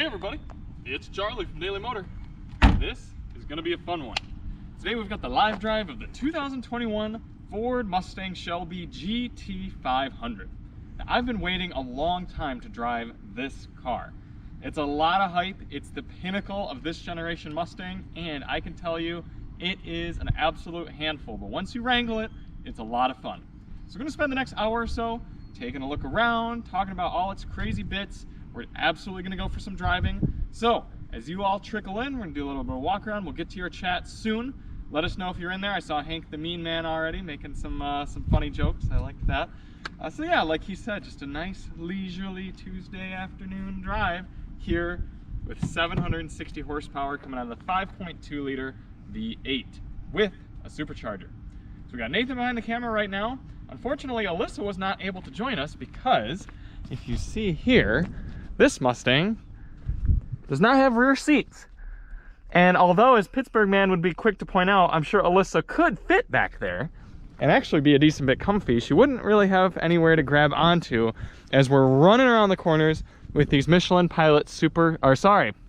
everybody, it's Charlie from Daily Motor. This is going to be a fun one. Today we've got the live drive of the 2021 Ford Mustang Shelby GT500. Now, I've been waiting a long time to drive this car. It's a lot of hype, it's the pinnacle of this generation Mustang, and I can tell you it is an absolute handful, but once you wrangle it, it's a lot of fun. So we're going to spend the next hour or so taking a look around, talking about all its crazy bits. We're absolutely going to go for some driving. So as you all trickle in, we're going to do a little bit of walk around. We'll get to your chat soon. Let us know if you're in there. I saw Hank the Mean Man already making some funny jokes. I liked that. So yeah, like he said, just a nice leisurely Tuesday afternoon drive here with 760 horsepower coming out of the 5.2 liter V8 with a supercharger. So we got Nathan behind the camera right now. Unfortunately, Alyssa was not able to join us because if you see here, this Mustang does not have rear seats. And although, as Pittsburgh Man would be quick to point out, I'm sure Alyssa could fit back there and actually be a decent bit comfy, she wouldn't really have anywhere to grab onto as we're running around the corners with these Michelin Pilot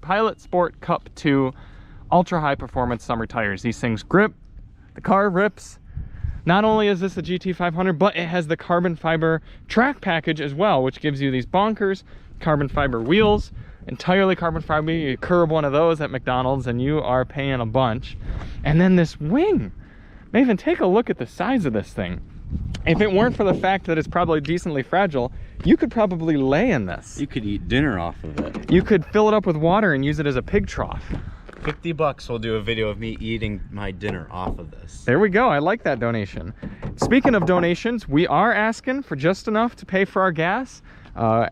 Pilot Sport Cup 2 ultra high performance summer tires. These things grip, the car rips. Not only is this a GT500, but it has the carbon fiber track package as well, which gives you these bonkers carbon fiber wheels, entirely carbon fiber. You curb one of those at McDonald's and you are paying a bunch. And then this wing. Nathan, take a look at the size of this thing. If it weren't for the fact that it's probably decently fragile, you could probably lay in this. You could eat dinner off of it. You could fill it up with water and use it as a pig trough. $50 will do a video of me eating my dinner off of this. There we go. I like that donation. Speaking of donations, we are asking for just enough to pay for our gas.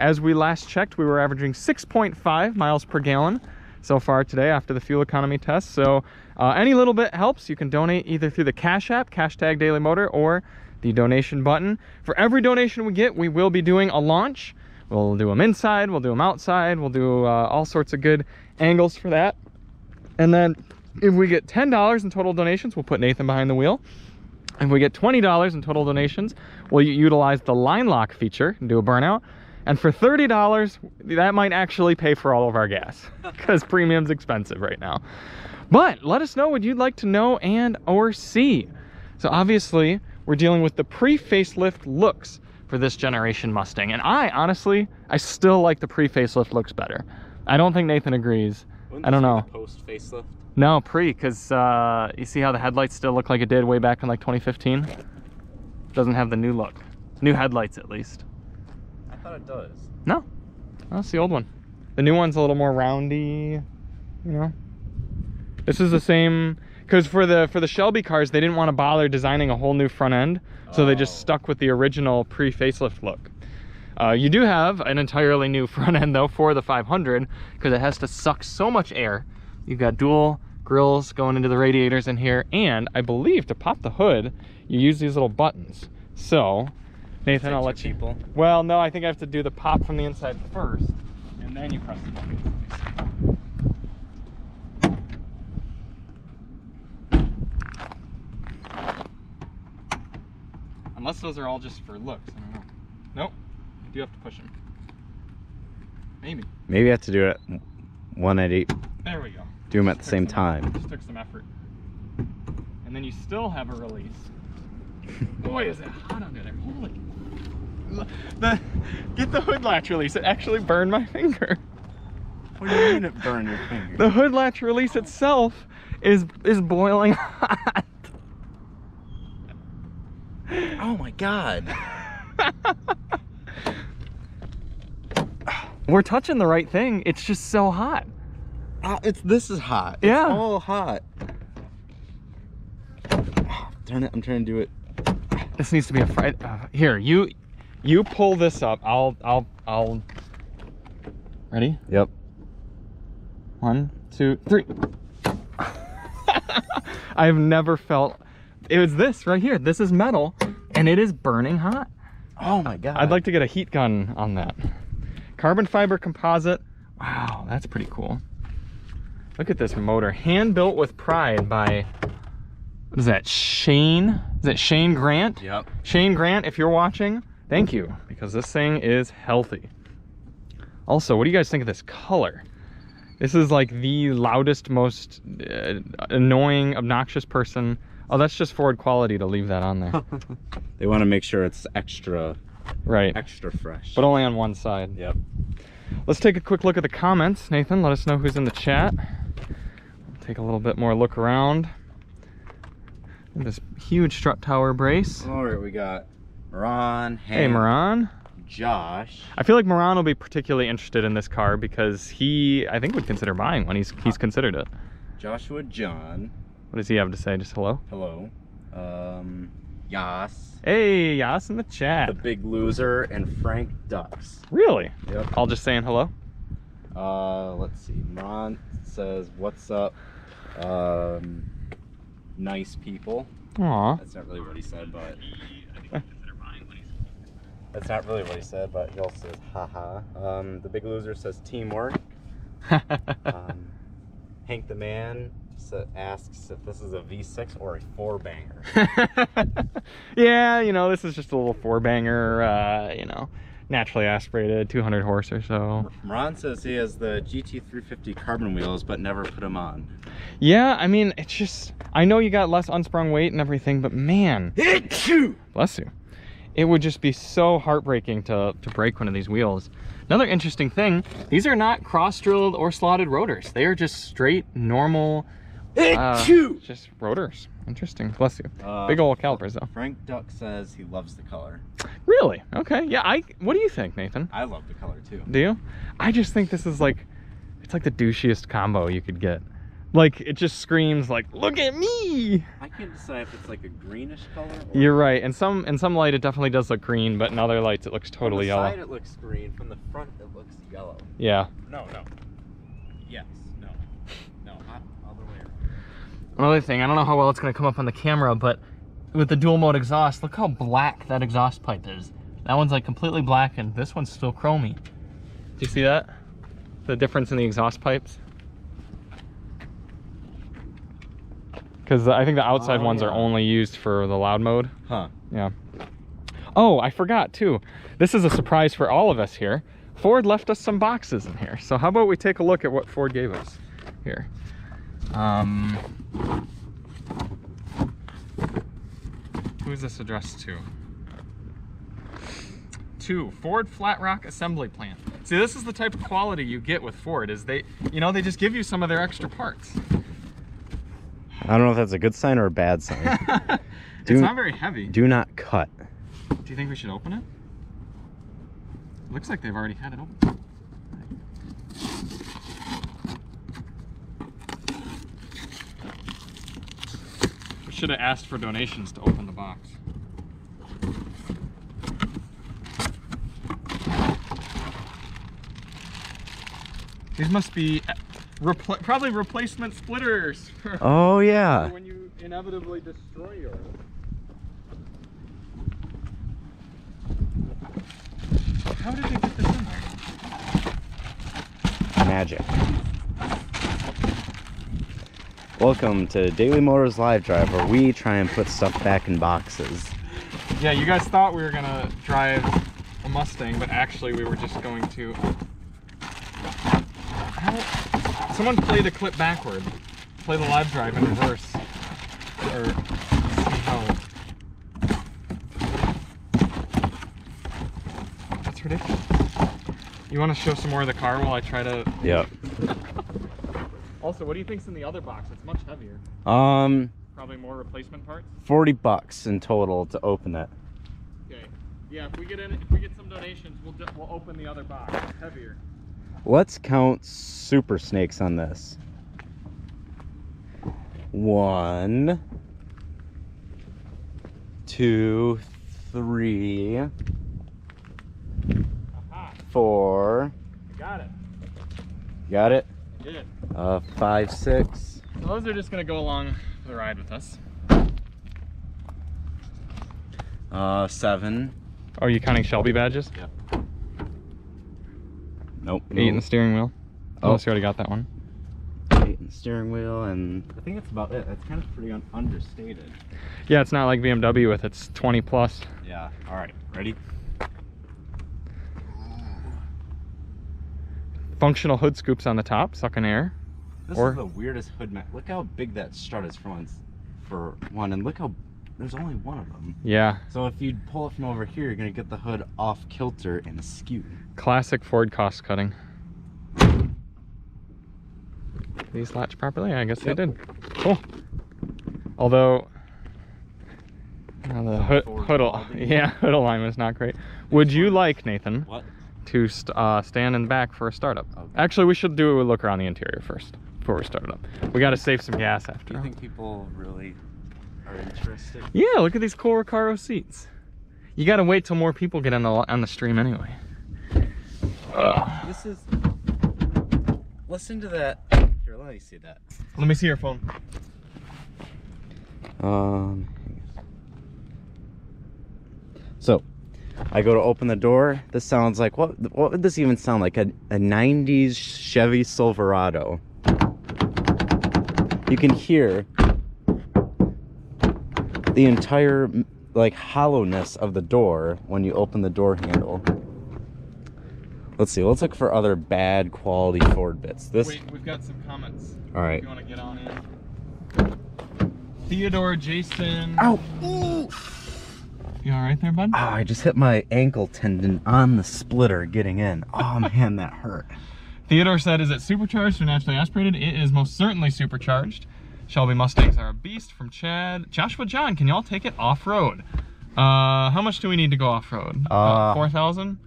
As we last checked, we were averaging 6.5 miles per gallon so far today after the fuel economy test. So any little bit helps. You can donate either through the Cash App, #Daily Motor, or the donation button. For every donation we get, we will be doing a launch. We'll do them inside, we'll do them outside, we'll do all sorts of good angles for that. And then if we get $10 in total donations, we'll put Nathan behind the wheel. If we get $20 in total donations, we'll utilize the line lock feature and do a burnout. And for $30, that might actually pay for all of our gas because premium's expensive right now. But let us know what you'd like to know and or see. So obviously, we're dealing with the pre-facelift looks for this generation Mustang. And I still like the pre-facelift looks better. I don't think Nathan agrees. I don't know. Post facelift? No, pre, because you see how the headlights still look like it did way back in like 2015? Doesn't have the new look. New headlights, at least. I thought it does. No, that's the old one. The new one's a little more roundy, you know. This is the same, because for the Shelby cars, they didn't want to bother designing a whole new front end, so they just stuck with the original pre-facelift look. You do have an entirely new front end though for the 500 because it has to suck so much air. You've got dual grills going into the radiators in here, and I believe to pop the hood you use these little buttons. So Nathan, I'll let you. Well, no, I think I have to do the pop from the inside first, and then you press the button. Unless those are all just for looks, I don't know. Nope. You do have to push them. Maybe I have to do it one at each. There we go. Do them at the same time. Just took some effort. And then you still have a release. Boy, is it hot under there. Holy. Get the hood latch release. It actually burned my finger. What do you mean it burned your finger? The hood latch release itself is boiling hot. Oh my God. We're touching the right thing. It's just so hot. This is hot. Yeah. It's all hot. Darn it, I'm trying to do it. This needs to be a fried. Here, you pull this up. I'll. Ready? Yep. 1, 2, 3. I've never felt. It was this right here. This is metal, and it is burning hot. Oh my God. I'd like to get a heat gun on that. Carbon fiber composite. Wow, that's pretty cool. Look at this motor. Hand built with pride by, what is that, Shane? Is that Shane Grant? Yep. Shane Grant, if you're watching, thank you, because this thing is healthy. Also, what do you guys think of this color? This is like the loudest, most annoying, obnoxious person. Oh, that's just Ford quality to leave that on there. They want to make sure it's extra, right? Extra fresh. But only on one side. Yep. Let's take a quick look at the comments. Nathan, let us know who's in the chat. Take a little bit more look around. This huge strut tower brace. All right, we got Miran. Hey, Miran. Josh. I feel like Miran will be particularly interested in this car because he, I think, would consider buying one. He's considered it. Joshua John. What does he have to say? Just hello? Hello. Yas. Hey, Yas in the chat. The Big Loser and Frank Ducks. Really? Yep. All just saying hello? Let's see. Miran says, what's up? Nice people. Aw. That's not really what he said, but... That's not really what he said, but he also says, haha. The Big Loser says teamwork. Hank the Man asks if this is a V6 or a 4-banger. Yeah, you know, this is just a little 4-banger, you know, naturally aspirated, 200 horse or so. Miran says he has the GT350 carbon wheels, but never put them on. Yeah, I mean, it's just, I know you got less unsprung weight and everything, but man. Bless you. It would just be so heartbreaking to break one of these wheels. Another interesting thing, these are not cross-drilled or slotted rotors. They are just straight, normal, just rotors. Interesting. Bless you. Big old calipers, though. Frank Duck says he loves the color. Really? Okay. Yeah, what do you think, Nathan? I love the color, too. Do you? I just think this is like, it's like the douchiest combo you could get. Like, it just screams like, look at me! I can't decide if it's like a greenish color or... You're right. In some light, it definitely does look green, but in other lights, it looks totally yellow. From the side, it looks green. From the front, it looks yellow. Yeah. No. Yes. No. No. Not other way around. Another thing, I don't know how well it's going to come up on the camera, but with the dual mode exhaust, look how black that exhaust pipe is. That one's like completely black, and this one's still chromy. Do you see that? The difference in the exhaust pipes? Because I think the outside ones are only used for the loud mode. Huh. Yeah. Oh, I forgot too. This is a surprise for all of us here. Ford left us some boxes in here. So how about we take a look at what Ford gave us here. Who is this addressed to? To Ford Flat Rock Assembly Plant. See, this is the type of quality you get with Ford, is they just give you some of their extra parts. I don't know if that's a good sign or a bad sign. It's not very heavy. Do not cut. Do you think we should open it? Looks like they've already had it open. We should have asked for donations to open the box. These must be probably replacement splitters. Oh yeah. When you inevitably destroy yours. How did they get this in there? Magic. Welcome to Daily Motors Live Drive, where we try and put stuff back in boxes. Yeah, you guys thought we were gonna drive a Mustang, but actually we were just going to... Someone play the clip backward. Play the live drive in reverse. Or see how... That's ridiculous. You want to show some more of the car while I try to... Yep. Also, what do you think's in the other box? It's much heavier. Probably more replacement parts? $40 in total to open it. Okay. Yeah, if we get some donations, we'll open the other box. It's heavier. Let's count super snakes on this. 1, 2, 3, 4. Got it. Got it? I did. 5, 6. So those are just gonna go along for the ride with us. 7. Oh, are you counting Shelby badges? Yep. Nope. 8 in the steering wheel. Oh, so you already got that one. 8 in the steering wheel, and I think that's about it. That's kind of pretty understated. Yeah, it's not like BMW with its 20 plus. Yeah. All right. Ready? Functional hood scoops on the top, sucking air. This is the weirdest hood mat. Look how big that strut is for one, and look how there's only one of them. Yeah. So if you pull it from over here, you're gonna get the hood off kilter and askew. Classic Ford cost cutting. These latch properly? I guess they did. Cool. Although the hood alignment is not great. Would you like, Nathan, to stand in the back for a startup? Okay. Actually, we should do a look around the interior first before we start it up. We got to save some gas after. Do you think people really are interested? Yeah, look at these cool Recaro seats. You got to wait till more people get on the stream anyway. This is. Listen to that. Here, let me see that. Let me see your phone. So, I go to open the door. This sounds like, what would this even sound like? A 90s Chevy Silverado. You can hear the entire, like, hollowness of the door when you open the door handle. Let's see, let's look for other bad quality Ford bits. Wait, we've got some comments. All right. If you want to get on in. Theodore, Jason. Ow! Ooh. You all right there, bud? Oh, I just hit my ankle tendon on the splitter getting in. Oh man, that hurt. Theodore said, is it supercharged or naturally aspirated? It is most certainly supercharged. Shelby Mustangs are a beast. From Chad. Joshua John, can y'all take it off-road? How much do we need to go off-road? 4,000?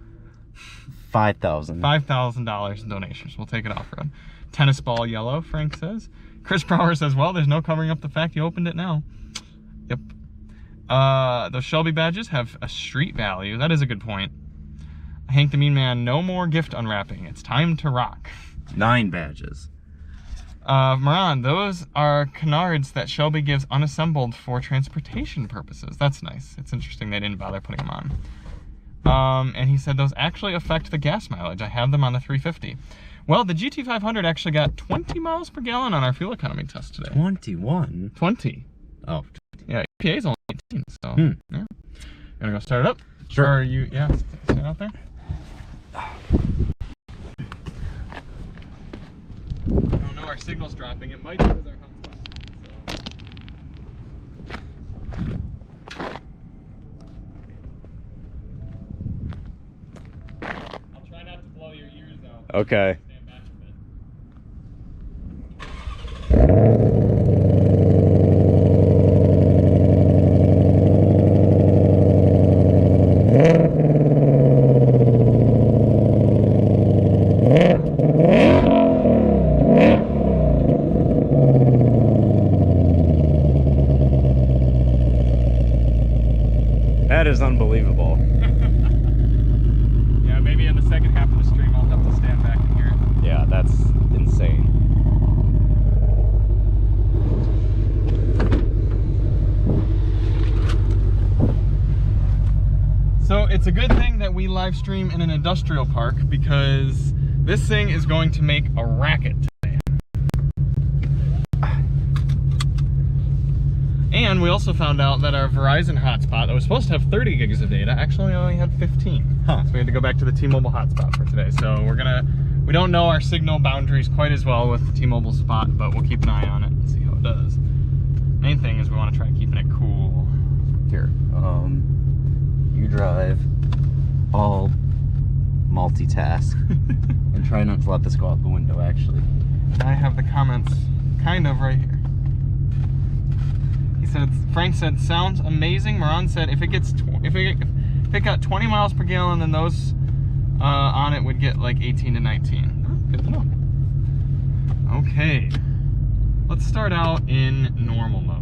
5,000. $5,000 in donations. We'll take it off-road. Tennis ball yellow, Frank says. Chris Brower says, well, there's no covering up the fact you opened it now. Yep. Those Shelby badges have a street value. That is a good point. Hank the Mean Man, no more gift unwrapping. It's time to rock. 9 badges. Miran, those are canards that Shelby gives unassembled for transportation purposes. That's nice. It's interesting they didn't bother putting them on. And he said those actually affect the gas mileage. I have them on the 350. Well, the GT500 actually got 20 miles per gallon on our fuel economy test today. 21? 20. Oh. Yeah, EPA's only 18, so yeah. You wanna go start it up? Sure. Or are you, stand out there? Oh no, our signal's dropping. It might be with our hotspot. I'll try not to blow your ears out. Okay. Stand back a bit. That is unbelievable. Yeah, maybe in the second half of the stream I'll have to stand back and hear it. Yeah, that's insane. So it's a good thing that we live stream in an industrial park because this thing is going to make a racket today. And we also found out that our Verizon hotspot that was supposed to have 30 gigs of data actually only had 15. Huh. So we had to go back to the T-Mobile hotspot for today. So we don't know our signal boundaries quite as well with the T-Mobile spot, but we'll keep an eye on it and see how it does. Main thing is we want to try keeping it cool. Here, you drive, I'll multitask, and try not to let this go out the window, actually. I have the comments kind of right here. He said, Frank said, sounds amazing. Miran said, if it got 20 miles per gallon, then those on it would get like 18 to 19. Oh, good to know. Okay, let's start out in normal mode.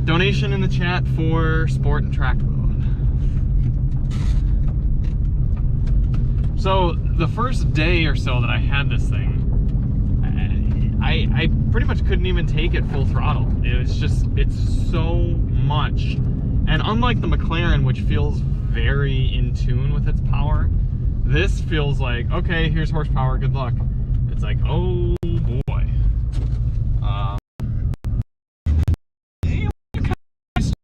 Donation in the chat for sport and track mode. So the first day or so that I had this thing, I pretty much couldn't even take it full throttle. It's so much. And unlike the McLaren, which feels very in tune with its power, this feels like, okay, here's horsepower, good luck. It's like, oh boy.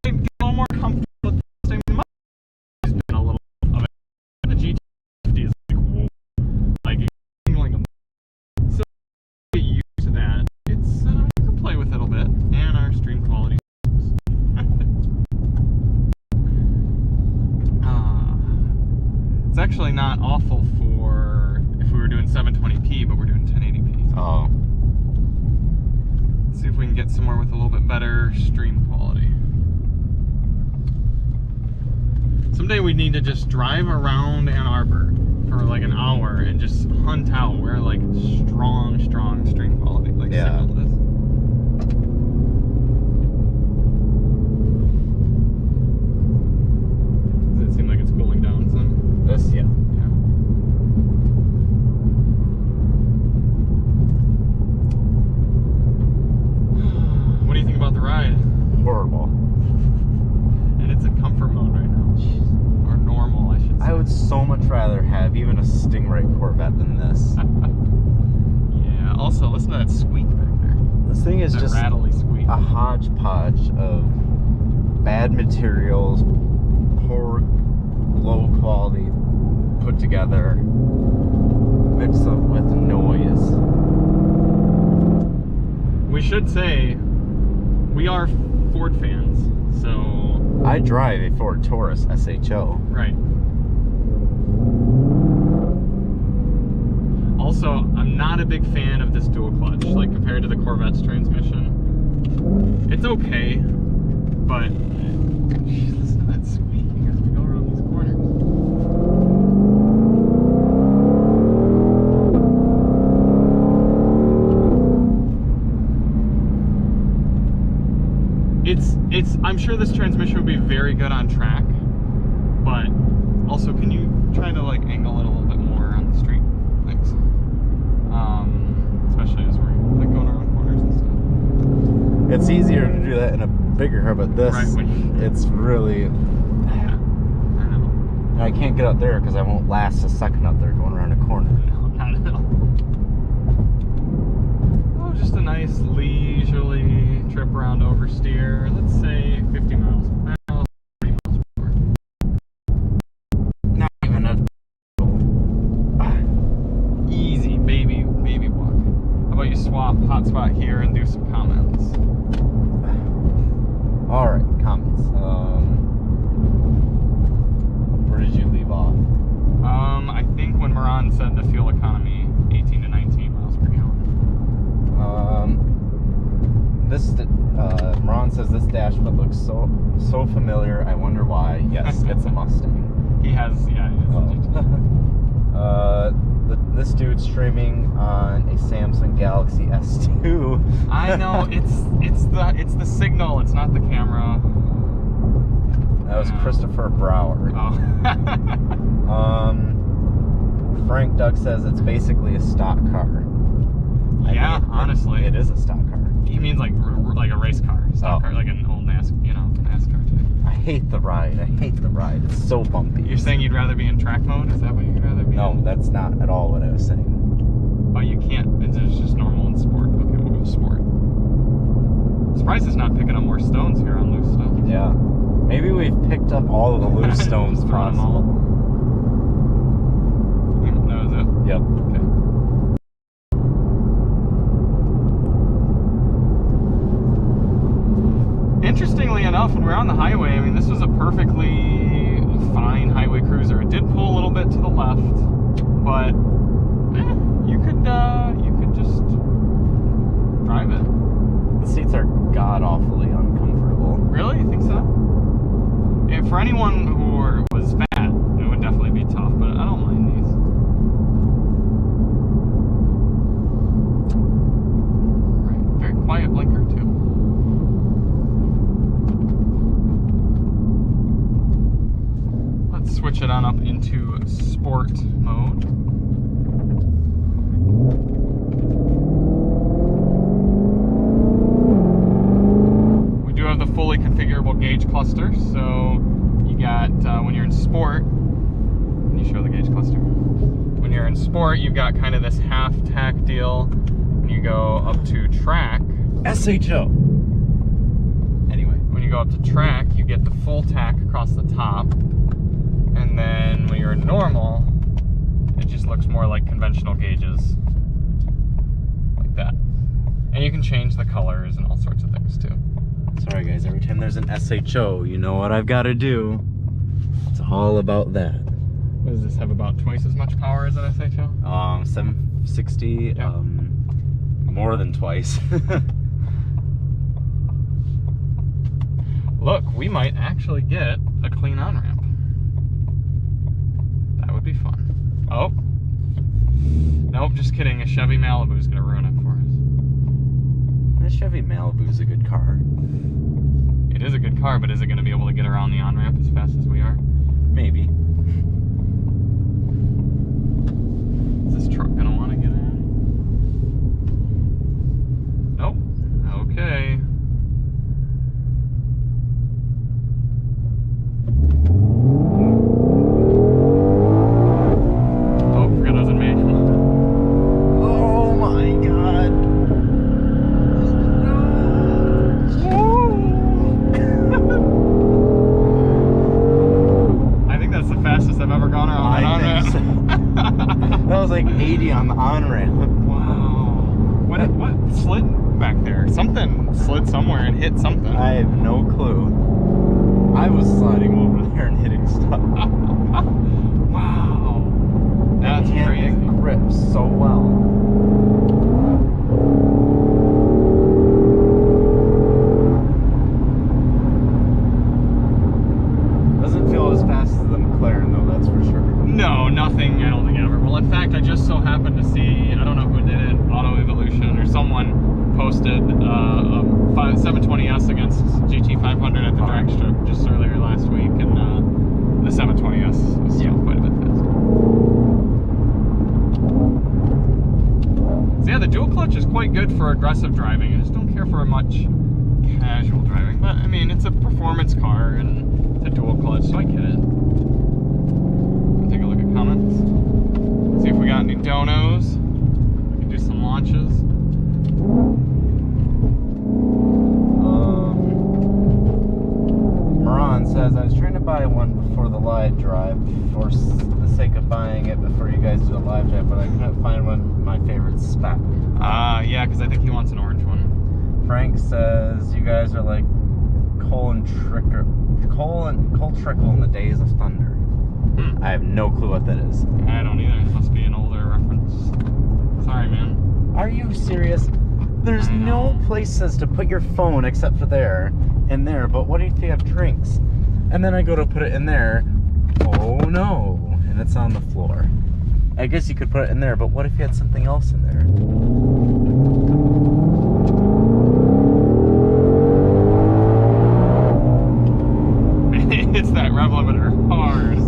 Get a little more comfortable with this thing. It's been a little of it. The GT50 is like, whoa. actually not awful for if we were doing 720p, but we're doing 1080p. Oh. Let's see if we can get somewhere with a little bit better stream quality. Someday we need to just drive around Ann Arbor for like an hour and just hunt out where like strong stream quality like signal is. Does it seem like it's cooling down some? This, yeah. What do you think about the ride? Horrible. And it's in comfort mode right now. Or normal, I should say. I would so much rather have even a Stingray Corvette than this. Yeah, also listen to that squeak back there. This thing is that just rattly squeak. a hodgepodge of bad materials, poor, low quality put together, mixed up with noise. We should say we are Ford fans, so I drive a Ford Taurus SHO. right. Also, I'm not a big fan of this dual clutch, like compared to the Corvette's transmission. It's okay, but geez, listen to that squeaking as we go around these corners. I'm sure this transmission would be very good on track, but also can you try to like angle it a little bit more on the street? Thanks. Especially as we're like going around corners and stuff. It's easier to do that in a bigger car, but this, Right, it's really... Yeah, I know. I can't get up there because I won't last a second up there going around a corner. No, not at all. Oh, just a nice leisurely trip around oversteer. Let's say 50 miles. 40 miles per hour. Not even a... Easy, baby walk. How about you swap hotspot here and do some comments? Alright, comments. Where did you leave off? I think when Miran said the fuel economy, 18 to 19 miles per gallon. Miran says this dashboard looks so familiar. I wonder why. Yes, it's a Mustang. He has, yeah, he has a GT. This dude's streaming on a Samsung Galaxy S2. I know, it's the signal, it's not the camera. That was Christopher Brower. Oh. Frank Duck says it's basically a stock car. Yeah, honestly. It is a stock car. He means like a race car, stock car, like an old NASCAR type. I hate the ride. It's so bumpy. You're saying you'd rather be in track mode? Is that what you'd rather be No, in? that's not at all what I was saying. Oh, you can't. It's just normal and sport. Okay, we'll go sport. Surprised it's not picking up more stones here on loose stones. Yeah. Maybe we've picked up all of the loose stones Just throw them possible. all. That was it? Yep. Okay. Interestingly enough, when we're on the highway, I mean, this was a perfectly fine highway cruiser. It did pull a little bit to the left, but you could just drive it. The seats are god-awfully uncomfortable. Really? You think so? And for anyone who was fat, it would definitely be tough, but I don't mind these. Right, very quiet blinker too. Let's switch it on up into sport mode. We do have the fully configurable gauge cluster, so you got, when you're in sport, can you show the gauge cluster? When you're in sport, you've got kind of this half tack deal. When you go up to track, SHO. anyway, when you go up to track, you get the full tack across the top. And then when you're normal, it just looks more like conventional gauges. Like that. And you can change the colors and all sorts of things too. Sorry guys, every time there's an SHO, you know what I've got to do. It's all about that. What does this have, about twice as much power as an SHO? 760, Yeah. more than twice. Look, we might actually get a clean on-ramp. That would be fun. Oh. Nope, just kidding. A Chevy Malibu is going to ruin it for us. The Chevy Malibu is a good car. It is a good car, but is it going to be able to get around the on-ramp as fast as we are? Maybe. Is this truck going to want to get in? Nope. Okay. On the on-ramp. Wow. What slid back there? Something slid somewhere and hit something. I have no clue. I was sliding over there and hitting stuff. Wow. That's crazy. It grips so well. Doesn't feel as fast as the McLaren though, that's for sure. No, nothing I don't think ever. Well, in fact, I just so happened to see, I don't know who did it, Auto Evolution or someone posted a 720S against GT500 at the drag strip just earlier last week, and the 720S is still quite a bit faster. So yeah, the dual clutch is quite good for aggressive driving. I just don't care for much casual driving, but I mean, it's a performance car and it's a dual clutch, so I get it. Take a look at comments. See if we got any donos. We can do some launches. Miran says, I was trying to buy one before the live drive for the sake of buying it before you guys do the live drive, but I couldn't find one my favorite spec. Yeah, because I think he wants an orange one. Frank says, you guys are like Cole Trickle in the Days of Thunder. I have no clue what that is. I don't either. It must be an older reference. Sorry, man. Are you serious? There's no places to put your phone except for there and there, but what if you have drinks? And then I go to put it in there. Oh no. And it's on the floor. I guess you could put it in there, but what if you had something else in there? It's that rev limiter hard.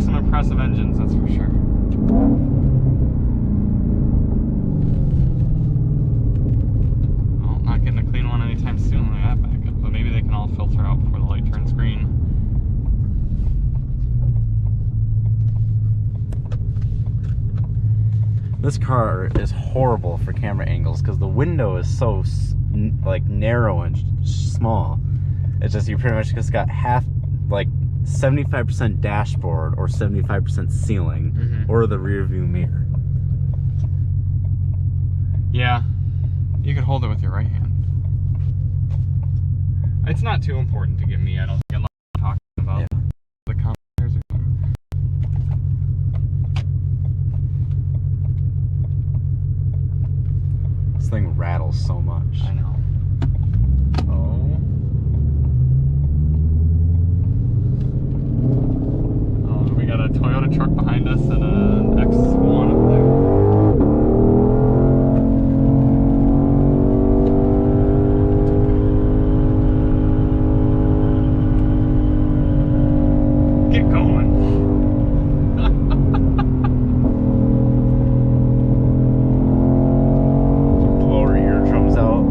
Impressive engines, that's for sure. Well, not getting a clean one anytime soon like that back up, but maybe they can all filter out before the light turns green. This car is horrible for camera angles because the window is so like narrow and small. It's just, you pretty much just got half, like 75% dashboard or 75% ceiling, or the rear view mirror. Yeah, you could hold it with your right hand. It's not too important to give me, I don't think, unless I'm talking about the commentators or something. This thing rattles so much. I know. We got a Toyota truck behind us and an X1 up there. Get going. Blow our eardrums out.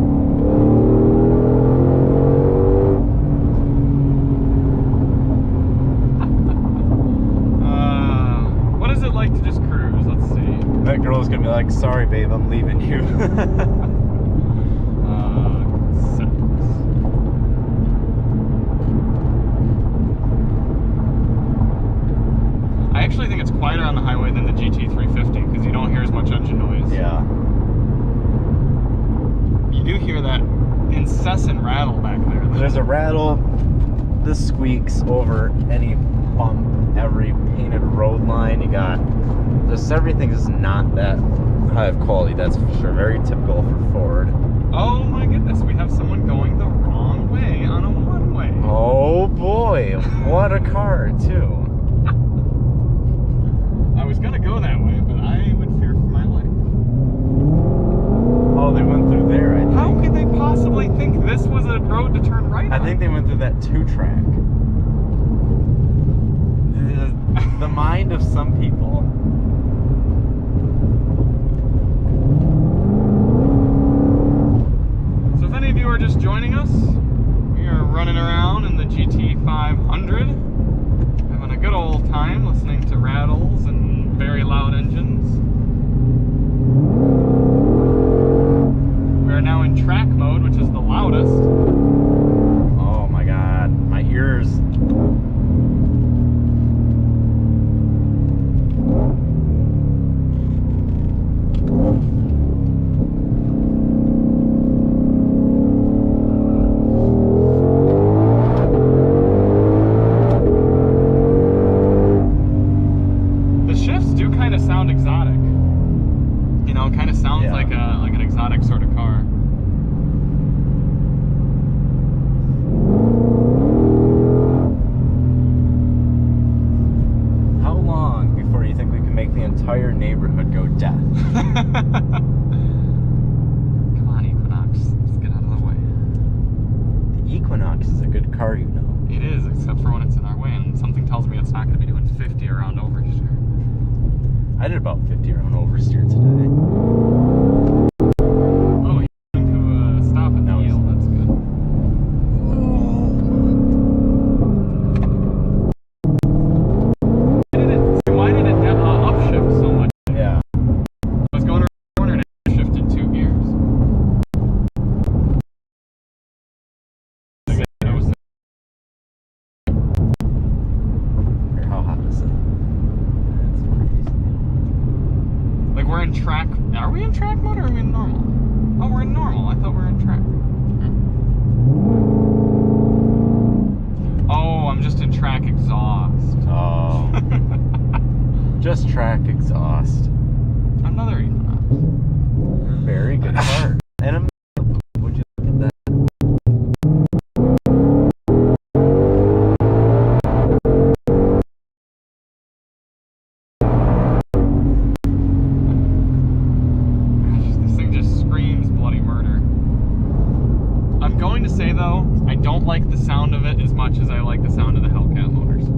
like, sorry, babe, I'm leaving you. I actually think it's quieter on the highway than the GT350 because you don't hear as much engine noise. Yeah. You do hear that incessant rattle back there, though. There's a rattle. This squeaks over any bump, every painted road line. You got just everything is not that high of quality, that's for sure. Very typical for Ford. Oh my goodness, we have someone going the wrong way on a one-way. Oh boy, what a car too. I was gonna go that way, but I would fear for my life. Oh, they went through there, I think. How could they possibly think this was a road to turn right on? I think they went through that 2-track. The mind of some people. So if any of you are just joining us, we are running around in the GT500, having a good old time listening to rattles and very loud engines. We are now in track mode, which is the loudest. Oh my god, my ears. The shifts do kind of sound exotic. You know, kind of sounds like an exotic sort of car. How long before you think we can make the entire neighborhood go deaf? Come on, Equinox. Let's get out of the way. The Equinox is a good car, you know. It is, except for when it's in our way, and something tells me it's not going to be doing 50 around oversteer. I did about 50 around oversteer today. Oh, he's going to stop at the yield. That's good. Why did it upshift so much? Yeah. I was going around the corner and it shifted 2 gears. How hot is it? That's crazy. Like we're in track. Are we in track mode or are we in normal? Oh, we're in normal. I thought we were in track. Oh, I'm just in track exhaust. Oh. Just track exhaust. Another Equinox. Very good car. And a would you look at that? Gosh, this thing just screams bloody murder. I'm going to say though, I don't like the sound of it as much as I like the sound of the Hellcat motors.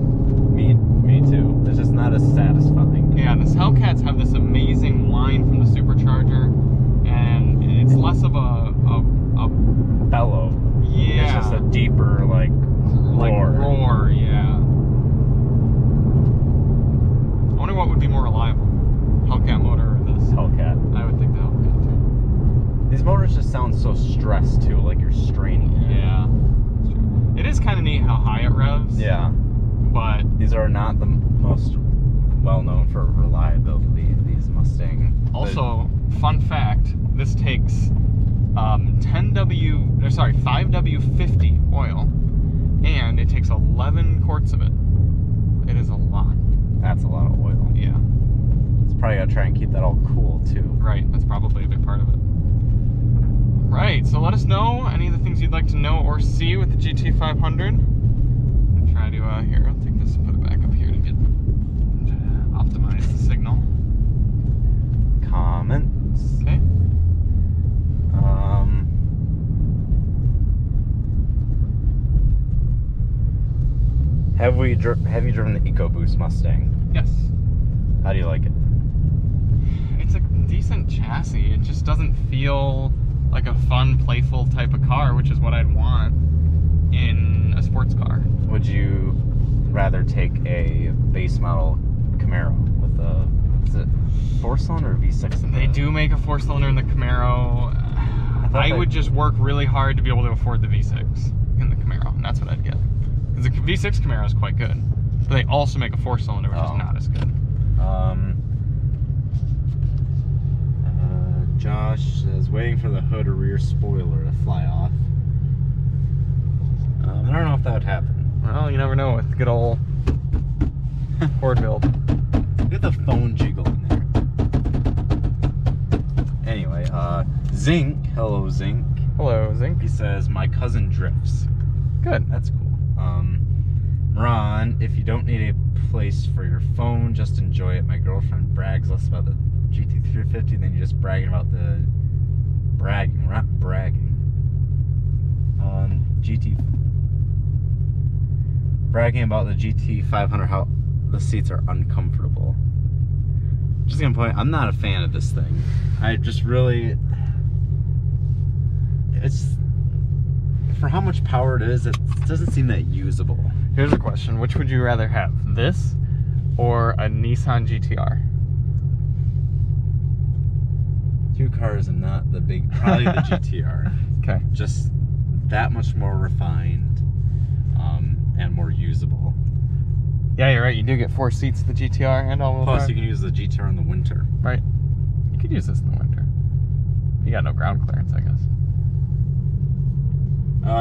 Me too. It's just not as satisfying. Yeah, the Hellcats have this amazing whine from the supercharger, and it's less of a Bellow. yeah. It's just a deeper like roar. Roar, yeah. I wonder what would be more reliable, Hellcat motor or this? Hellcat. I would think the Hellcat too. These motors just sound so stressed too, like you're straining it. Yeah, it's true. It is kind of neat how high it revs. Yeah. But These are not the most well known for reliability, these Mustang. also, fun fact, this takes 5W50 oil, and it takes 11 quarts of it. It is a lot. That's a lot of oil. Yeah. It's probably gotta try and keep that all cool too. Right, that's probably a big part of it. Right, so let us know any of the things you'd like to know or see with the GT500. I'll try to, here, I'll take this and put it back up here to get optimize the signal. Comments. Okay. Have you driven the EcoBoost Mustang? Yes. How do you like it? It's a decent chassis. It just doesn't feel like a fun, playful type of car, which is what I'd want in a sports car. Would you rather take a base model Camaro with a, is it 4-cylinder or V6 in They do make a 4-cylinder in the Camaro. I would just work really hard to be able to afford the V6 in the Camaro, and that's what I'd get. Because the V6 Camaro is quite good, but they also make a 4-cylinder, which is not as good. Josh is waiting for the hood or rear spoiler to fly off. I don't know if that would happen. Well, you never know with good old Ford build. Get the phone jiggle in there. Anyway, Zinc. Hello, Zinc. Hello, Zinc. He says, my cousin drifts. Good. That's cool. Miran, if you don't need a place for your phone, just enjoy it. My girlfriend brags less about the GT350 than you're just bragging about the... Bragging, we're not bragging. Bragging about the GT500, how the seats are uncomfortable. Just gonna point, I'm not a fan of this thing. I just really... It's... For how much power it is, it doesn't seem that usable. Here's a question. Which would you rather have? This or a Nissan GTR? Two cars and not the big... Probably the GTR. Okay. Just that much more refined and more usable. Yeah, you're right. You do get 4 seats, the GTR and all-wheel drive. Plus, you can use the GTR in the winter. Right. You could use this in the winter. You got no ground clearance, I guess.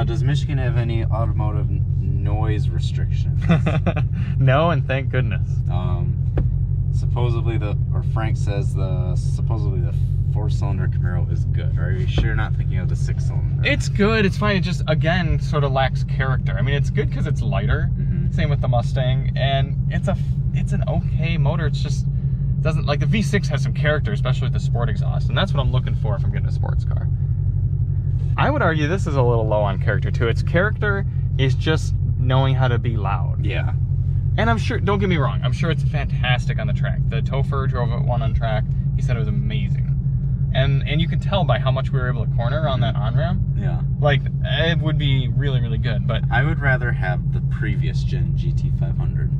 Does Michigan have any automotive noise restrictions? No, and thank goodness. Supposedly Frank says supposedly the 4-cylinder Camaro is good. Are you sure not thinking of the 6-cylinder? It's good. It's fine. It just, again, sort of lacks character. I mean, it's good because it's lighter. Mm-hmm. Same with the Mustang, and it's an okay motor. It's just doesn't, like, the V6 has some character, especially with the sport exhaust, and that's what I'm looking for if I'm getting a sports car. I would argue this is a little low on character too. Its character is just knowing how to be loud. Yeah. And I'm sure, don't get me wrong, I'm sure it's fantastic on the track. The TheTopher drove it one on track. He said it was amazing. And you can tell by how much we were able to corner on that on-ramp. Yeah. Like, it would be really, really good, but... I would rather have the previous gen GT500.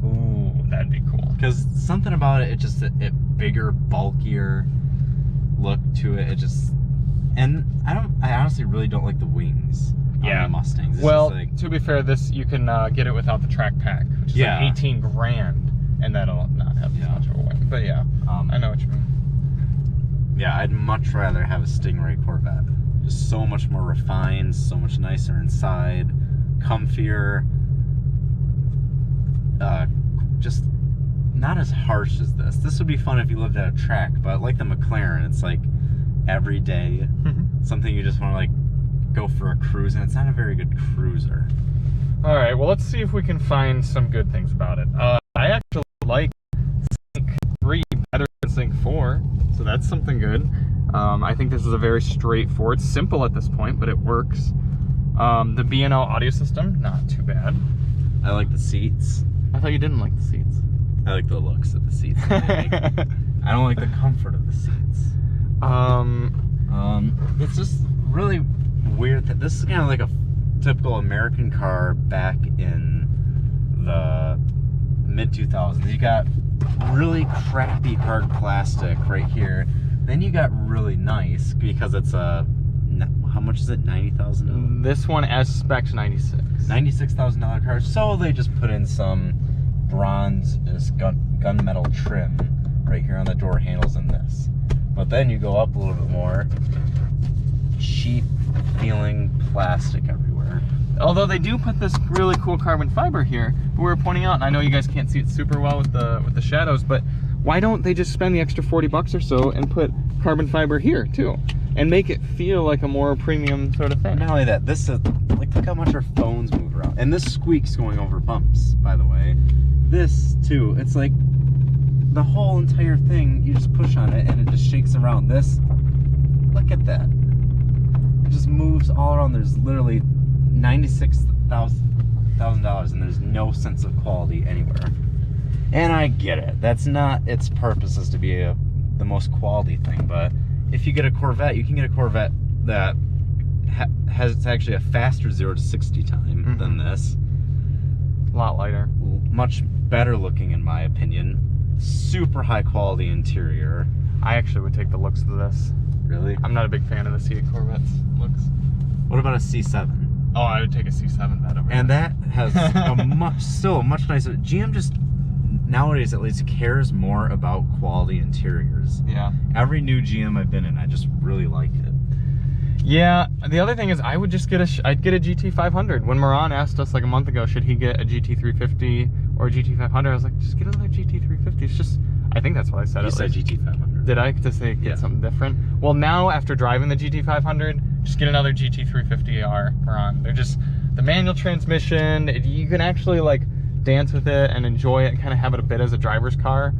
Ooh, that'd be cool. Because something about it, it bigger, bulkier look to it. It just... And I honestly really don't like the wings on the Mustangs. It's well, just like, to be fair, this you can get it without the track pack, which is like 18 grand, and that'll not have as much of a wing. But yeah, I know what you mean. Yeah, I'd much rather have a Stingray Corvette. Just so much more refined, so much nicer inside, comfier. Just not as harsh as this. This would be fun if you lived at a track, but like the McLaren, it's like every day, something you just want to like go for a cruise, and it's not a very good cruiser. All right, well, let's see if we can find some good things about it. I actually like Sync 3 better than Sync 4, so that's something good. I think this is a very straightforward, simple at this point, but it works. The B&O audio system, not too bad. I like the seats. I thought you didn't like the seats. I like the looks of the seats. I don't like the comfort of the seats. It's just really weird that this is kind of like a typical American car back in the mid-2000s. You got really crappy hard plastic right here. Then you got really nice because it's a, how much is it? $90,000? This one as spec 96. $96,000 car. So they just put in some bronze gunmetal trim right here on the door handles in this. But then you go up a little bit more, cheap feeling plastic everywhere. Although they do put this really cool carbon fiber here, we were pointing out, and I know you guys can't see it super well with the shadows, but why don't they just spend the extra 40 bucks or so and put carbon fiber here too, and make it feel like a more premium sort of thing? Not only that, this is like, look how much our phones move around, and this squeaks going over bumps. By the way, this too, it's like the whole entire thing. You just push on it and it just shakes around. This, look at that. It just moves all around. There's literally $96,000 and there's no sense of quality anywhere. And I get it. That's not its purpose is to be the most quality thing. But if you get a Corvette, you can get a Corvette that has actually a faster 0 to 60 time than this. A lot lighter. Much better looking in my opinion. super high quality interior. I actually would take the looks of this. Really? I'm not a big fan of the C Corvette's looks. What about a C7? Oh, I would take a C7 bed over And there. that has still much nicer. GM just nowadays at least cares more about quality interiors. Yeah. Every new GM I've been in, I just really like it. Yeah. The other thing is, I would just get I'd get a GT500. When Miran asked us like a month ago, should he get a GT350 or a GT500, I was like, just get another GT350. It's just, I think that's what I said. You said GT500. Did I? To say get something different? Well, now after driving the GT500, just get another GT350R Miran. They're just, the manual transmission, you can actually like dance with it and enjoy it and kind of have it a bit as a driver's car.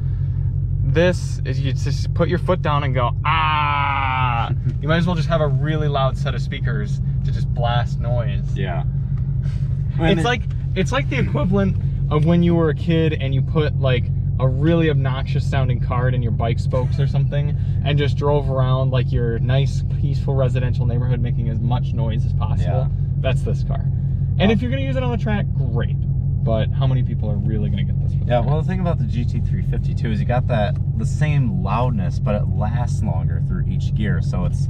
This is, you just put your foot down and go, ah! You might as well just have a really loud set of speakers to just blast noise. Yeah. It's like the equivalent of when you were a kid and you put like a really obnoxious sounding card in your bike spokes or something and just drove around like your nice peaceful residential neighborhood making as much noise as possible. Yeah. That's this car. And if you're gonna use it on the track, great. But how many people are really gonna get this for the track? Well, the thing about the GT350 too is you got the same loudness, but it lasts longer through each gear. So it's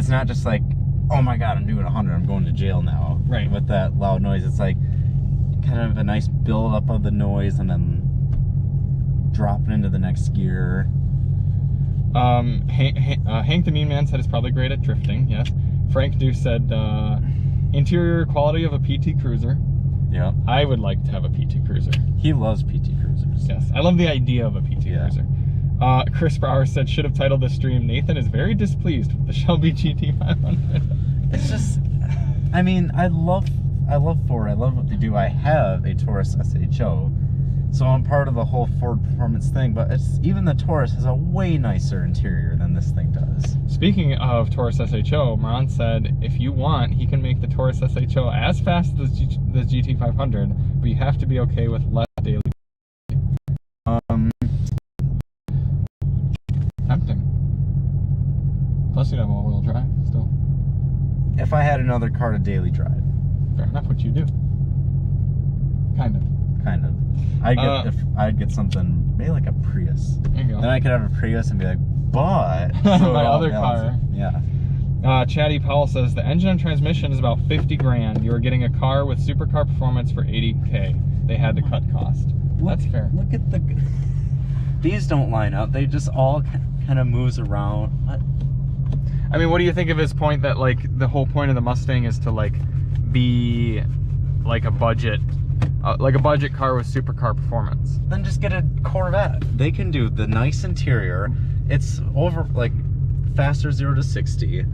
not just like, oh my god, I'm doing 100, I'm going to jail now. Right. With that loud noise, it's like kind of a nice build up of the noise and then dropping into the next gear. Hank the Mean Man said it's probably great at drifting. Yes. Frank Deuce said interior quality of a PT Cruiser. Yeah. I would like to have a PT Cruiser. He loves PT Cruisers. Yes, I love the idea of a PT Cruiser. Chris Brower said, should have titled this stream, Nathan is very displeased with the Shelby GT500. It's just, I mean, I love Ford. I love what they do. I have a Taurus SHO, so I'm part of the whole Ford performance thing, but even the Taurus has a way nicer interior than this thing does. Speaking of Taurus SHO, Miran said if you want, he can make the Taurus SHO as fast as the GT500, but you have to be okay with less daily. Tempting. Plus you'd have all-wheel drive still. If I had another car to daily drive. Fair enough, what you do. Kind of. I'd get something, maybe like a Prius. There you go. Then I could have a Prius and be like, but my other car. Yeah. Chatty Powell says the engine and transmission is about 50 grand. You are getting a car with supercar performance for 80K. They had to cut cost. That's fair. Look at these don't line up. They just all kind of moves around. What? I mean, what do you think of his point that like the whole point of the Mustang is to like be like a budget car with supercar performance? Then just get a Corvette. They can do the nice interior. It's over like faster 0 to 60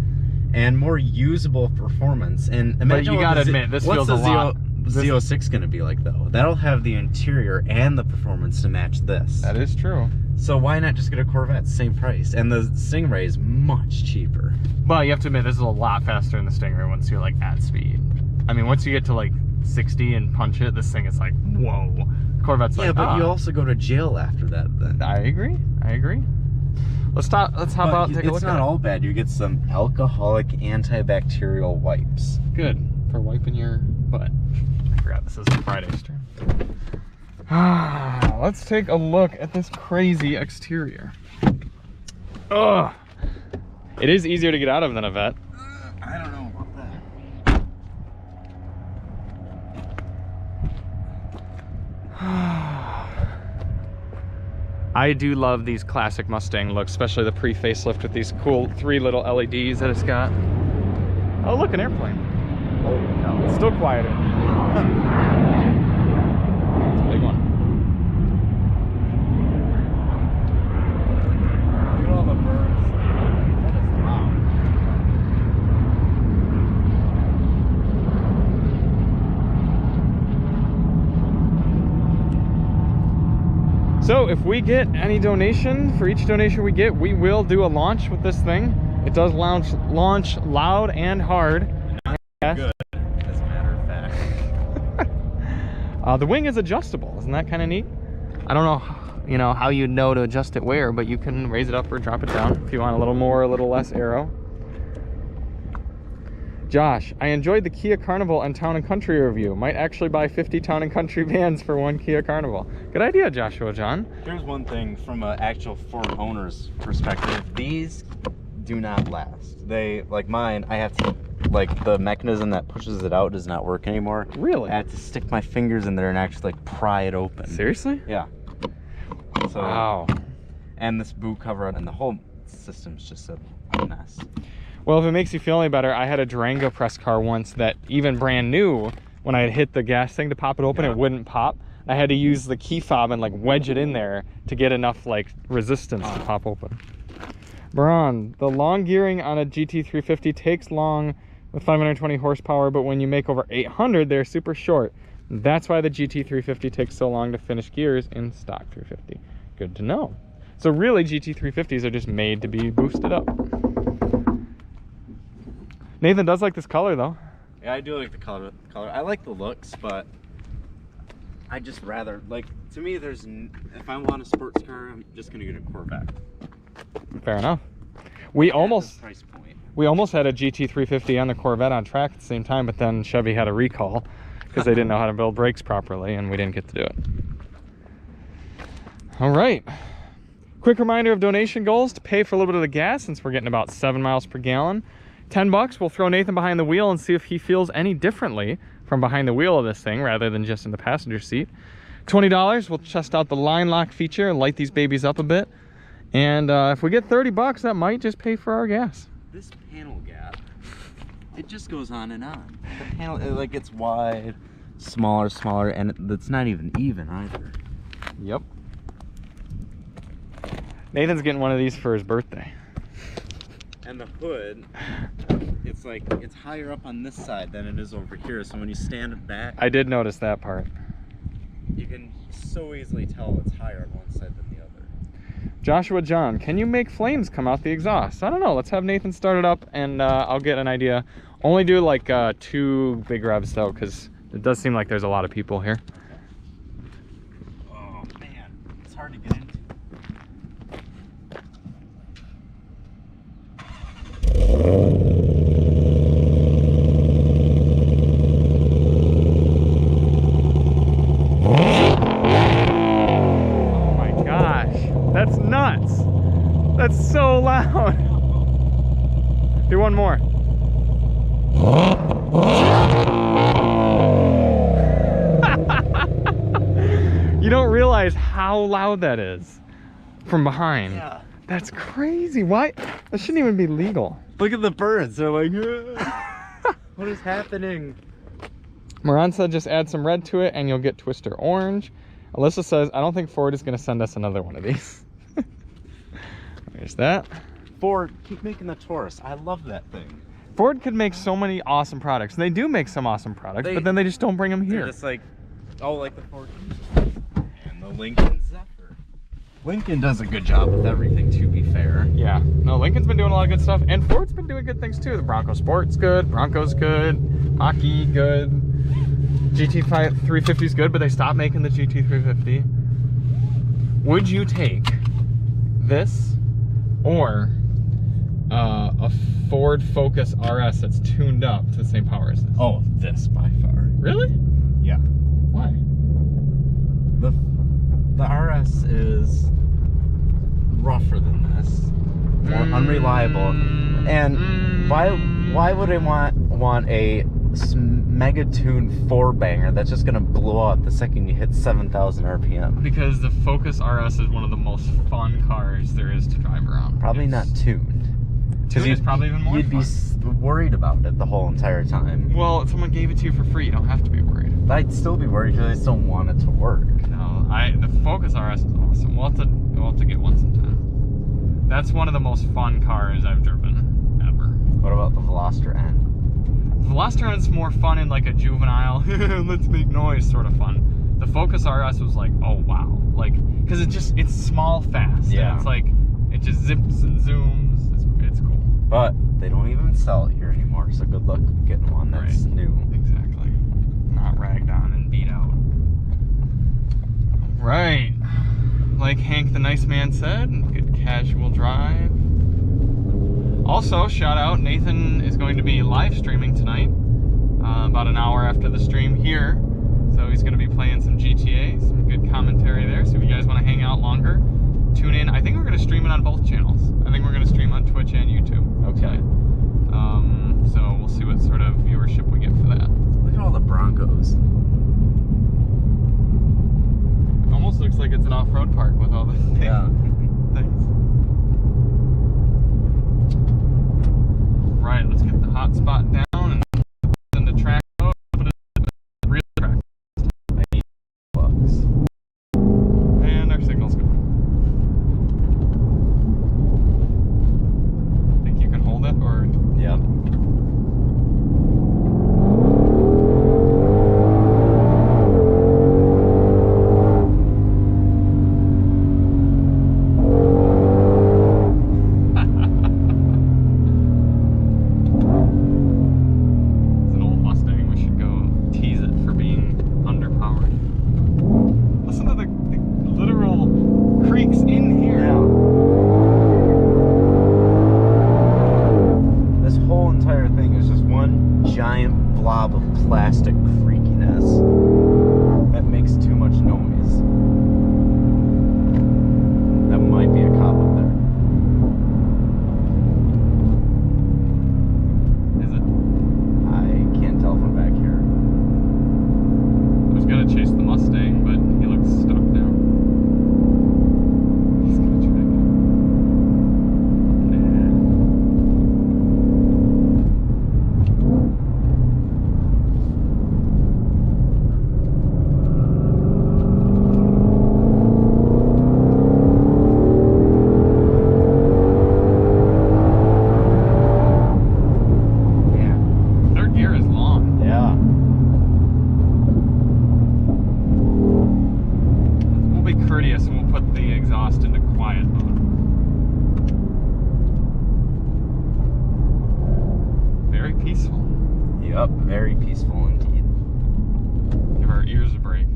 and more usable performance. And imagine, but you gotta admit, this feels a lot. Z06 gonna be like though? That'll have the interior and the performance to match this. That is true. So why not just get a Corvette, same price? And the Stingray is much cheaper. But you have to admit, this is a lot faster than the Stingray once you're like at speed. I mean, once you get to like 60 and punch it, this thing is like, whoa. Corvette's like, yeah, but you also go to jail after that then. I agree. Let's hop out and take a look at it. It's not all bad. You get some alcoholic antibacterial wipes. Good. For wiping your butt. I forgot this is a Friday stream. Let's take a look at this crazy exterior. Ugh. It is easier to get out of than a Vet. I don't know about that. I do love these classic Mustang looks, especially the pre-facelift with these cool 3 little LEDs that it's got. Oh, look, an airplane. Oh, no, it's still quieter. It's a big one. Look at all the birds. That is loud. So if we get any donation, for each donation we get, we will do a launch with this thing. It does launch loud and hard. Good, as a matter of fact. The wing is adjustable. Isn't that kind of neat? I don't know, how you know to adjust it where, but you can raise it up or drop it down if you want a little more or a little less aero. Josh, I enjoyed the Kia Carnival and Town & Country review. Might actually buy 50 Town & Country vans for one Kia Carnival. Good idea, Joshua John. Here's one thing from an actual Ford owner's perspective. These do not last. They, like mine, I have to, like the mechanism that pushes it out does not work anymore. Really? I have to stick my fingers in there and actually like pry it open. Seriously? Yeah. So, wow. And this boot cover and the whole system's just a mess. Well, if it makes you feel any better, I had a Durango press car once that even brand new, when I had hit the gas thing to pop it open, it wouldn't pop. I had to use the key fob and like wedge it in there to get enough like resistance to pop open. Miran, the long gearing on a GT350 takes long with 520 horsepower, but when you make over 800, they're super short. That's why the GT350 takes so long to finish gears in stock 350. Good to know. So really, GT350s are just made to be boosted up. Nathan does like this color though. Yeah, I do like the color. I like the looks, but I just rather, like, to me, if I want a sports car, I'm just gonna get a Corvette. Fair enough. We almost price point. We almost had a GT350 and the Corvette on track at the same time, but then Chevy had a recall because they didn't know how to build brakes properly, and we didn't get to do it. All right. Quick reminder of donation goals to pay for a little bit of the gas, since we're getting about 7 miles per gallon. $10, we'll throw Nathan behind the wheel and see if he feels any differently from behind the wheel of this thing rather than just in the passenger seat. $20, we'll test out the line lock feature and light these babies up a bit. And if we get $30, that might just pay for our gas. This panel gap, it just goes on and on. The panel, it like gets wide, smaller, and it's not even either. Yep. Nathan's getting one of these for his birthday. And the hood, it's like, it's higher up on this side than it is over here. So when you stand back, I did notice that part. You can so easily tell it's higher on one side than the other. Joshua John, can you make flames come out the exhaust? I don't know. Let's have Nathan start it up and I'll get an idea. Only do like 2 big revs though, because it does seem like there's a lot of people here. Oh man, it's hard to get into. Oh my gosh, that's nuts. That's so loud. Do one more. You don't realize how loud that is from behind. Yeah. That's crazy. Why? That shouldn't even be legal. Look at the birds. They're like, what is happening? Miran said just add some red to it and you'll get Twister Orange. Alyssa says, I don't think Ford is going to send us another one of these. There's that. Ford, keep making the Taurus. I love that thing. Ford could make so many awesome products. And they do make some awesome products, but then they just don't bring them here. They're just like, oh, like the Ford and the Lincoln Zephyr. Lincoln does a good job with everything, to be fair. Yeah, no, Lincoln's been doing a lot of good stuff, and Ford's been doing good things too. The Bronco Sport's good, Bronco's good, Mach-E good, GT350's good, but they stopped making the GT350. Would you take this or a Ford Focus RS that's tuned up to the same power as this? Oh, this by far. Really? Yeah. Why? The RS is rougher than this, more unreliable, and why would I want a mega tuned 4-banger that's just gonna blow out the second you hit 7,000 RPM? Because the Focus RS is one of the most fun cars there is to drive around. Probably not tuned. Tuned is probably even more You'd fun. be worried about it the whole entire time. Well, if someone gave it to you for free, you don't have to be worried. I'd still be worried because I just don't want it to work. No, the Focus RS is awesome. We'll have to get one sometime. That's one of the most fun cars I've driven ever. What about the Veloster N? Veloster N's more fun in like a juvenile, let's make noise sort of fun. The Focus RS was like, oh wow, like, because it's small, fast. Yeah. And it's like, it just zips and zooms. It's cool. But they don't even sell it here anymore, so good luck getting one that's new. Exactly. Not ragged on and beat out. Right. Like Hank the Nice Man said, good casual drive. Also, shout out, Nathan is going to be live streaming tonight, about an hour after the stream here. So he's going to be playing some GTA, some good commentary there. So if you guys want to hang out longer, tune in. I think we're going to stream it on both channels. I think we're going to stream on Twitch and YouTube. Okay. So we'll see what sort of viewership we get for that. Look at all the Broncos. It almost looks like it's an off-road park with all the Yeah. things. Right, let's get the hot spot down and then the track mode. Put it in the real track. I need bucks. And our signal's good. Think you can hold it, or? Yep. It's an old Mustang. We should go tease it for being underpowered. Listen to the literal creaks in here. Yeah. This whole entire thing is just one giant blob of plastic freakiness that makes too much noise. That might be a cop up there. Is it? I can't tell from back here. I was gonna chase the Mustang, but he looks stuck now. He's gonna try again. Yeah. Third gear is long. Yeah. We'll be courteous and we'll put the exhaust into quiet mode. Very peaceful. Yep. Very peaceful indeed. Give our ears a break.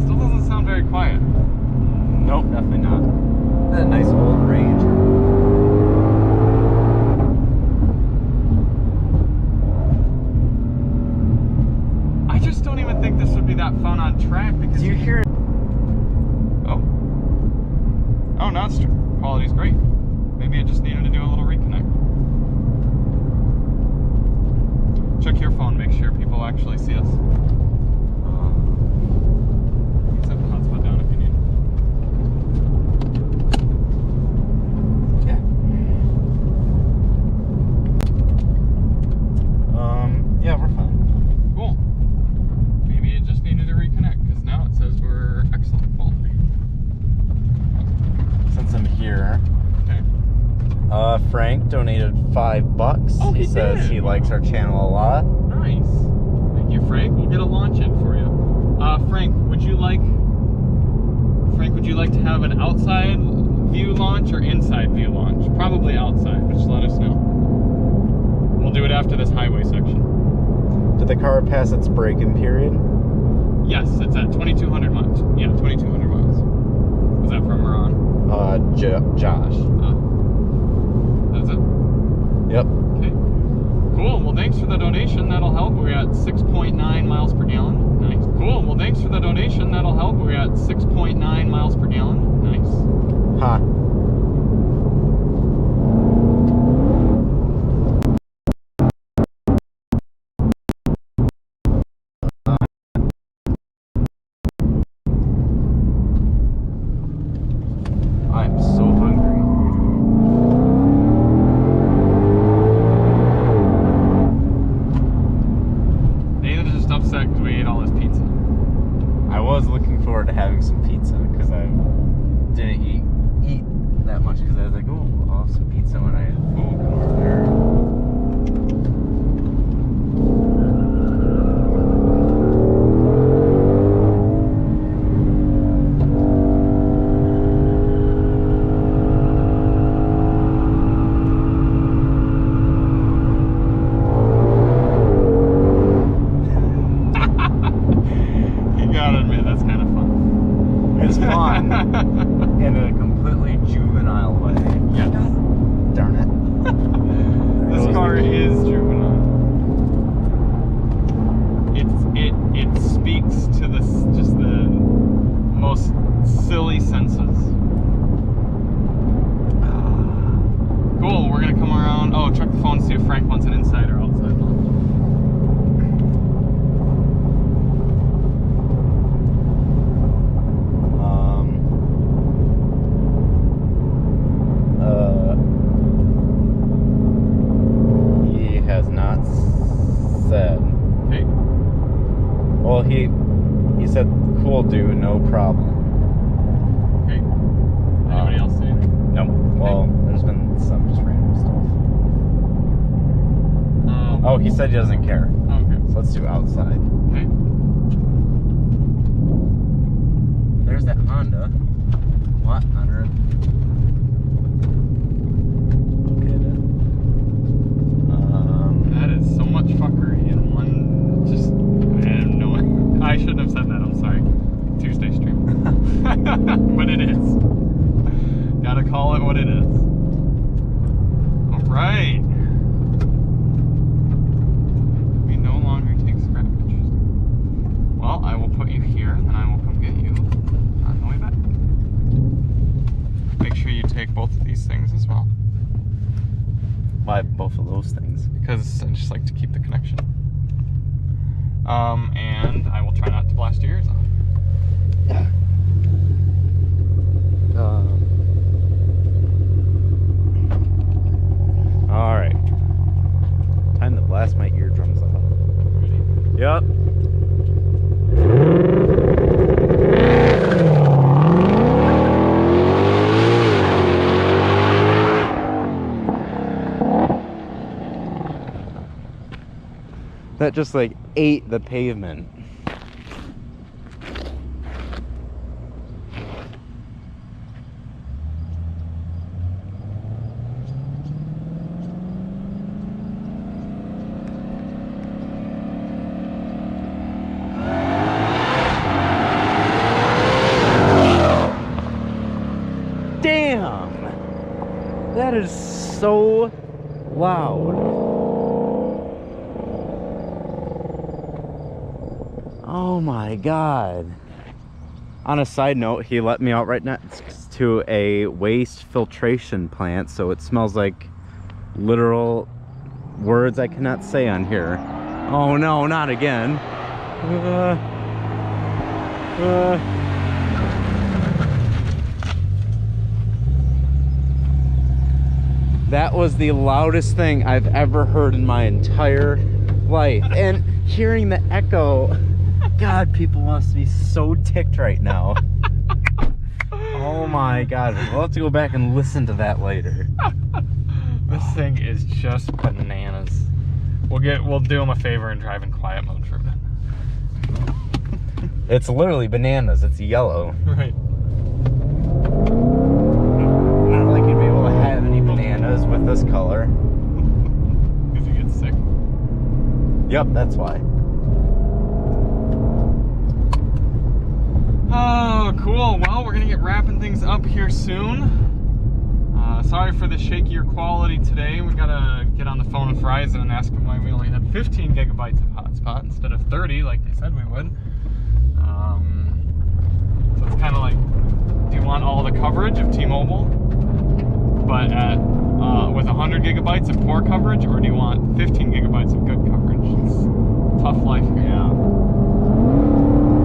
Still doesn't sound very quiet. Nope, definitely not. That nice old Ranger. I just don't even think this would be that fun on track because Do you hear it? Oh. Oh, now it's quality's great. Maybe it just needed to do a little reconnect. Check your phone, make sure people actually see us. You can set the hotspot down if you need. Yeah. Yeah, we're fine. Cool. Maybe it just needed to reconnect because now it says we're excellent quality. Since I'm here, Okay. Frank donated $5. Oh, he says did. he likes our channel a lot. Nice. Thank you, Frank. We'll get a launch in for you. Frank, would you like to have an outside view launch or inside view launch? Probably outside, but just let us know. We'll do it after this highway section. Did the car pass its break-in period? Yes, it's at 2,200 miles. Yeah, 2,200 miles. Was that from Miran? Josh. That's it? Yep. Okay. Cool. Well, thanks for the donation. That'll help. We're at 6.9 miles per gallon. Nice. Cool. Well, thanks for the donation. That'll help. We're at 6.9 miles per gallon. Nice. Ha. I'm so hungry. Nathan's just upset because we ate all his pizza. I was looking forward to having some pizza because I didn't eat Well, he said, cool dude, no problem. Okay. Anybody else say anything? No. Well, there's been some just random stuff. Oh, he said he doesn't care. Okay. So let's do outside. Okay. There's that Honda. What on earth? Okay then. That is so much fuckery in one. Just I have no. I shouldn't have said that. I'm sorry. Tuesday stream. But it is. Gotta call it what it is. All right. We no longer take scrap pictures. Well, I will put you here, and then I will come get you on the way back. Make sure you take both of these things as well. Why both of those things? Because I just like to keep the connection. And I will try not to blast your ears off. Yeah. All right. Time to blast my eardrums off. Ready? Yep. That just like ate the pavement. Damn! That is so loud. Oh my god. On a side note, he let me out right next to a waste filtration plant, so it smells like literal words I cannot say on here. Oh no, not again. That was the loudest thing I've ever heard in my entire life. And hearing the echo, God, people must be so ticked right now. Oh my God, we'll have to go back and listen to that later. This thing is just bananas. We'll do him a favor and drive in quiet mode for a bit. It's literally bananas, it's yellow. Right. Not like you'd be able to have any bananas with this color. Because you get sick. Yep, that's why. Oh, cool. Well, we're going to get wrapping things up here soon. Sorry for the shakier quality today. We got to get on the phone with Verizon and ask them why we only had 15 gigabytes of hotspot instead of 30 like they said we would. So it's kind of like, do you want all the coverage of T-Mobile, but at with 100 gigabytes of poor coverage, or do you want 15 gigabytes of good coverage? It's tough life here. Yeah.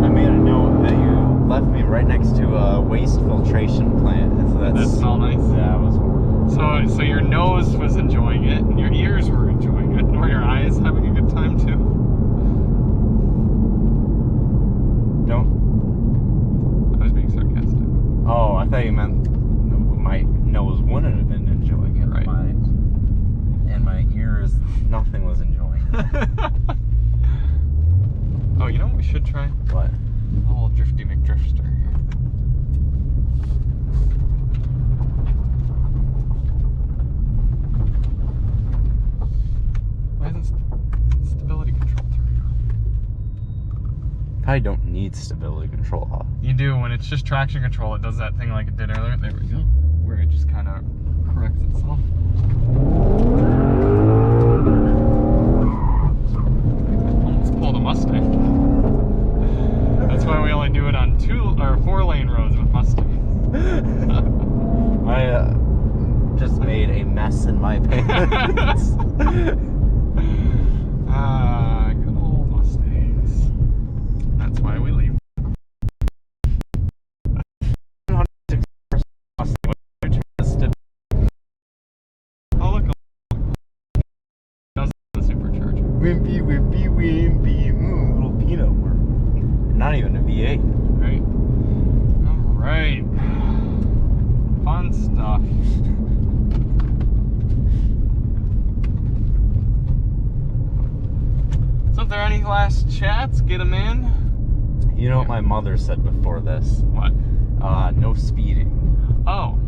I made a note that you left me right next to a waste filtration plant. So That smelled nice. Yeah, it was horrible. So your nose was enjoying it, and your ears were enjoying it, and were your eyes having a good time too? I was being sarcastic. Oh, I thought you meant my nose wouldn't have been enjoying it. Right. And my ears, nothing was enjoying it. Oh, you know what we should try? What? A little drifty McDrifter here. Why isn't stability control turned on? I don't need stability control off. You do. When it's just traction control, it does that thing like it did earlier. There we go. Where it just kind of corrects itself. Almost pulled a Mustang. That's why we only do it on 2 or 4 lane roads with Mustangs. I just made a mess in my pants. Good old Mustangs. That's why we leave. Oh look, that's the supercharger. Wimpy, wimpy, wimpy, moo, little peanut worm. Not even a V8. Right. All right. Fun stuff. So if there are any last chats, get them in. You know what my mother said before this? What? No speeding. Oh,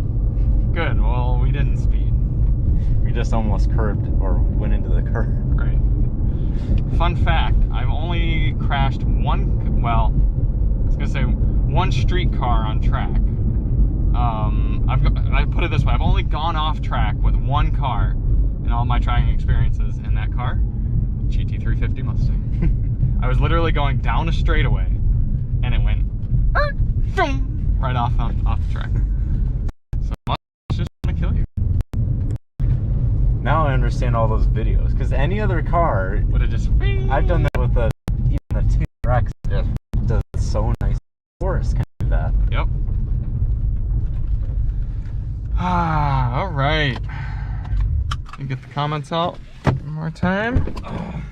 good. Well, we didn't speed. We just almost curbed or went into the curb. Right. Fun fact, I've only crashed one, well, I was gonna say one street car on track. I put it this way, I've only gone off track with one car in all my trying experiences, in that car, GT350 Mustang. I was literally going down a straightaway and it went right off the track. So it's just gonna kill you. Now I understand all those videos, because any other car Would it just? I've done that with even a T-Rex. It just does it so nice. Forest can do that. Yep. Ah, all right. You get the comments out one more time. Oh.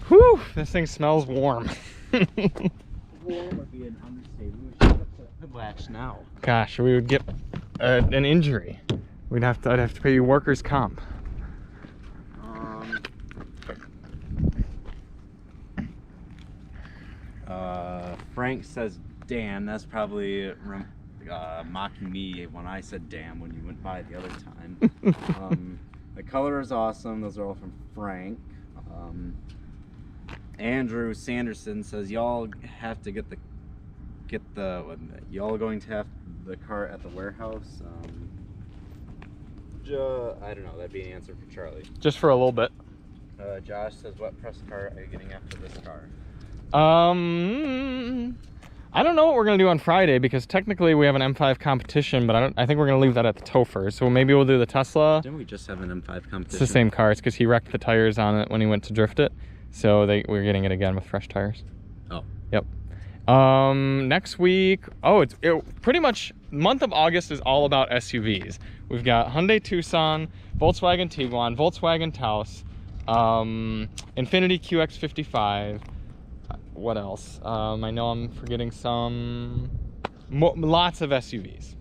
Whew, this thing smells warm. Warm would be an understatement. We should have put latch now. Gosh, we would get an injury. I'd have to pay you workers' comp. Frank says, "Damn, that's probably mocking me when I said damn when you went by the other time." The color is awesome. Those are all from Frank. Andrew Sanderson says, "Y'all have to get the y'all going to have the car at the warehouse." I don't know. That'd be an answer for Charlie. Just for a little bit. Josh says, "What press car are you getting after this car?" I don't know what we're gonna do on Friday, because technically we have an M5 competition, but I think we're gonna leave that at the TheTopher. So maybe we'll do the Tesla. Didn't we just have an M5 competition? It's the same car. It's because he wrecked the tires on it when he went to drift it. So we're getting it again with fresh tires. Oh. Yep. Next week, pretty much month of August is all about SUVs. We've got Hyundai Tucson, Volkswagen Tiguan, Volkswagen Taos, Infiniti QX55. What else? I know I'm forgetting some. Lots of SUVs.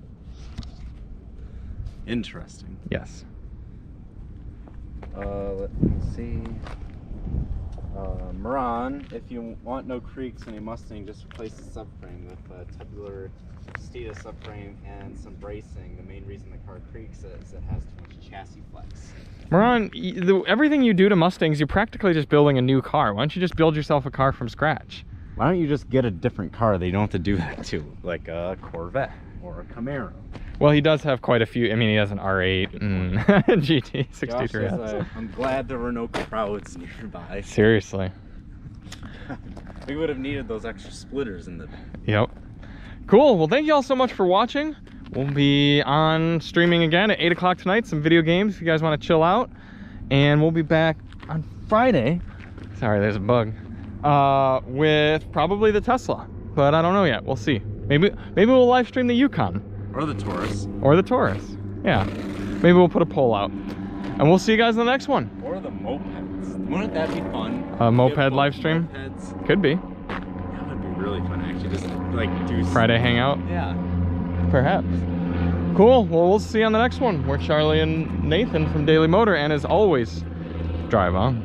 Interesting. Yes. Let me see. Miran, if you want no creaks in a Mustang, just replace the subframe with a tubular status subframe and some bracing. The main reason the car creaks is it has too much chassis flex. Miran, everything you do to Mustangs, you're practically just building a new car. Why don't you just build yourself a car from scratch? Why don't you just get a different car that you don't have to do that to, like a Corvette or a Camaro? Well, he does have quite a few. I mean, he has an R8 and GT63. I'm glad there were no crowds nearby. Seriously. We would have needed those extra splitters in the back. Yep. Cool. Well, thank you all so much for watching. We'll be on streaming again at 8 o'clock tonight. Some video games if you guys want to chill out. And we'll be back on Friday. Sorry, there's a bug. With probably the Tesla. But I don't know yet. We'll see. Maybe we'll live stream the Yukon. Or the Taurus. Or the Taurus. Yeah. Maybe we'll put a poll out. And we'll see you guys in the next one. Or the mopeds. Wouldn't that be fun? A moped live stream? Mopeds. Could be. That would be really fun, actually. Just like do Friday hangout? Yeah. Perhaps. Cool. Well, we'll see you on the next one. We're Charlie and Nathan from Daily Motor, and as always, drive on.